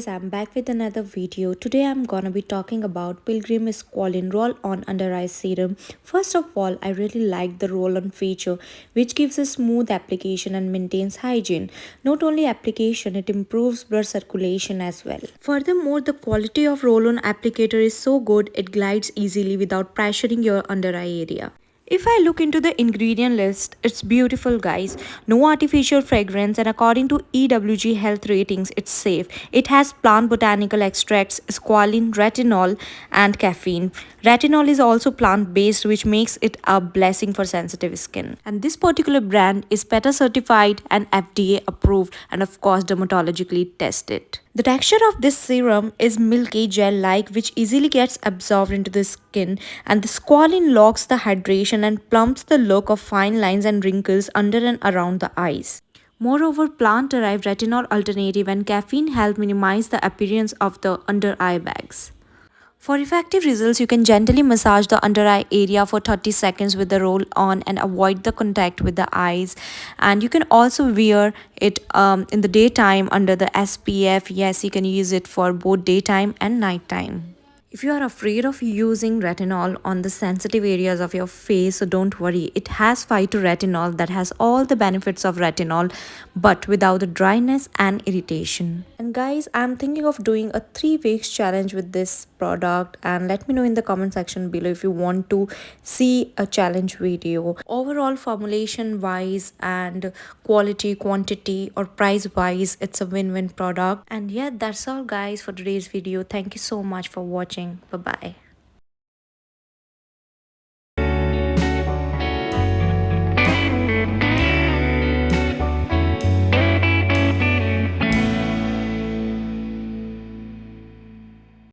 guys, I'm back with another video. Today I'm gonna be talking about Pilgrim Squalane roll-on under eye serum. First of all, I really like the roll-on feature which gives a smooth application and maintains hygiene. Not only application, it improves blood circulation as well. Furthermore, the quality of roll-on applicator is so good it glides easily without pressuring your under eye area. If I look into the ingredient list, it's beautiful guys. No artificial fragrance and according to EWG health ratings, it's safe. It has plant botanical extracts, squalene, retinol and caffeine. Retinol is also plant based which makes it a blessing for sensitive skin. And this particular brand is PETA certified and FDA approved and of course dermatologically tested. The texture of this serum is milky gel-like which easily gets absorbed into the skin, and the squalene locks the hydration and plumps the look of fine lines and wrinkles under and around the eyes. Moreover, plant-derived retinol alternative and caffeine help minimize the appearance of the under eye bags. For effective results, you can gently massage the under eye area for 30 seconds with the roll on and avoid the contact with the eyes. And you can also wear it in the daytime under the SPF. Yes, you can use it for both daytime and nighttime. If you are afraid of using retinol on the sensitive areas of your face, so don't worry. It has phytoretinol that has all the benefits of retinol but without the dryness and irritation. And guys, I'm thinking of doing a 3 weeks challenge with this product, and let me know in the comment section below if you want to see a challenge video. Overall formulation wise and quality, quantity or price wise, it's a win-win product. And yeah, that's all guys for today's video. Thank you so much for watching. Bye bye.